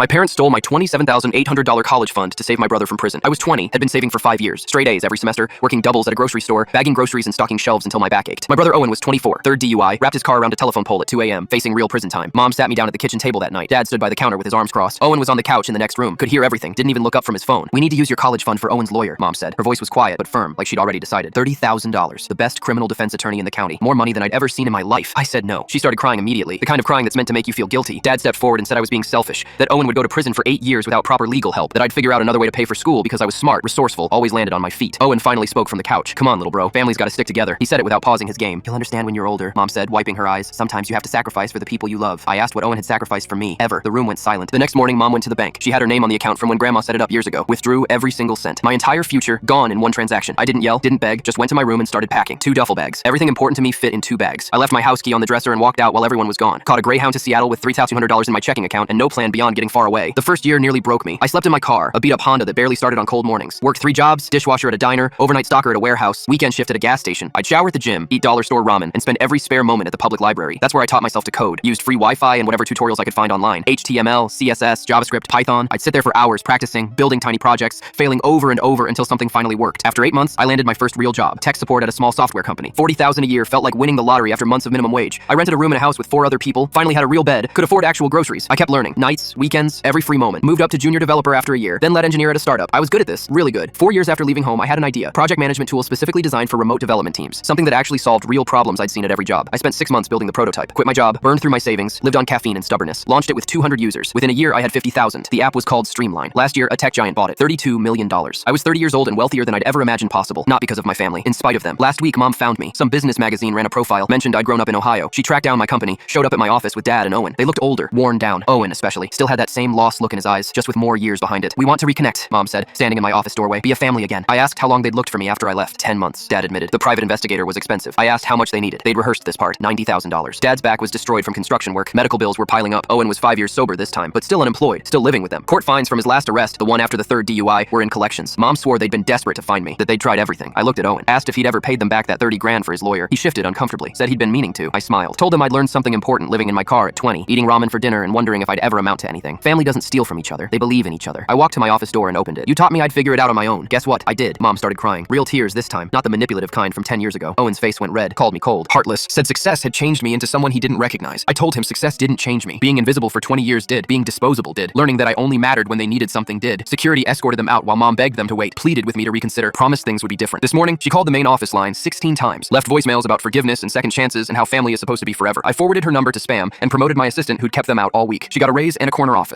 My parents stole my $27,800 college fund to save my brother from prison. I was 20, had been saving for 5 years, straight A's every semester, working doubles at a grocery store, bagging groceries and stocking shelves until my back ached. My brother Owen was 24, third DUI, wrapped his car around a telephone pole at 2 a.m., facing real prison time. Mom sat me down at the kitchen table that night. Dad stood by the counter with his arms crossed. Owen was on the couch in the next room, could hear everything, didn't even look up from his phone. We need to use your college fund for Owen's lawyer, Mom said. Her voice was quiet but firm, like she'd already decided. $30,000, the best criminal defense attorney in the county. More money than I'd ever seen in my life. I said no. She started crying immediately, the kind of crying that's meant to make you feel guilty. Dad stepped forward and said I was being selfish, that Owen would go to prison for 8 years without proper legal help, that I'd figure out another way to pay for school because I was smart, resourceful, always landed on my feet. Owen finally spoke from the couch. Come on, little bro. Family's gotta stick together. He said it without pausing his game. You'll understand when you're older, Mom said, wiping her eyes. Sometimes you have to sacrifice for the people you love. I asked what Owen had sacrificed for me. Ever. The room went silent. The next morning, Mom went to the bank. She had her name on the account from when Grandma set it up years ago. Withdrew every single cent. My entire future gone in one transaction. I didn't yell, didn't beg, just went to my room and started packing. 2 duffel bags. Everything important to me fit in 2 bags. I left my house key on the dresser and walked out while everyone was gone. Caught a Greyhound to Seattle with $3,200 in my checking account and no plan beyond getting far away. The first year nearly broke me. I slept in my car, a beat-up Honda that barely started on cold mornings. Worked 3 jobs, dishwasher at a diner, overnight stalker at a warehouse, weekend shift at a gas station. I'd shower at the gym, eat dollar store ramen, and spend every spare moment at the public library. That's where I taught myself to code. Used free Wi-Fi and whatever tutorials I could find online. HTML, CSS, JavaScript, Python. I'd sit there for hours practicing, building tiny projects, failing over and over until something finally worked. After 8 months, I landed my first real job, tech support at a small software company. $40,000 a year felt like winning the lottery after months of minimum wage. I rented a room in a house with 4 other people, finally had a real bed, could afford actual groceries. I kept learning. Nights, weekends, every free moment. Moved up to junior developer after a year, then led engineer at a startup. I was good at this, really good. 4 years after leaving home, I had an idea. Project management tool specifically designed for remote development teams. Something that actually solved real problems I'd seen at every job. I spent 6 months building the prototype. Quit my job, burned through my savings, lived on caffeine and stubbornness. Launched it with 200 users. Within a year, I had 50,000. The app was called Streamline. Last year, a tech giant bought it. $32 million. I was 30 years old and wealthier than I'd ever imagined possible. Not because of my family. In spite of them. Last week, Mom found me. Some business magazine ran a profile, mentioned I'd grown up in Ohio. She tracked down my company, showed up at my office with Dad and Owen. They looked older, worn down. Owen, especially, still had that same lost look in his eyes, just with more years behind it. We want to reconnect, Mom said, standing in my office doorway. Be a family again. I asked how long they'd looked for me after I left. 10 months, Dad admitted. The private investigator was expensive. I asked how much they needed. They'd rehearsed this part. $90,000. Dad's back was destroyed from construction work. Medical bills were piling up. Owen was 5 years sober this time, but still unemployed, still living with them. Court fines from his last arrest, the one after the 3rd DUI, were in collections. Mom swore they'd been desperate to find me, that they'd tried everything. I looked at Owen, asked if he'd ever paid them back that 30 grand for his lawyer. He shifted uncomfortably, said he'd been meaning to. I smiled. Told him I'd learned something important living in my car at 20, eating ramen for dinner and wondering if I'd ever amount to anything. Family doesn't steal from each other. They believe in each other. I walked to my office door and opened it. You taught me I'd figure it out on my own. Guess what? I did. Mom started crying. Real tears this time, not the manipulative kind from 10 years ago. Owen's face went red, called me cold, heartless, said success had changed me into someone he didn't recognize. I told him success didn't change me. Being invisible for 20 years did. Being disposable did. Learning that I only mattered when they needed something did. Security escorted them out while Mom begged them to wait, pleaded with me to reconsider, promised things would be different. This morning, she called the main office line 16 times, left voicemails about forgiveness and second chances and how family is supposed to be forever. I forwarded her number to spam and promoted my assistant who'd kept them out all week. She got a raise and a corner office.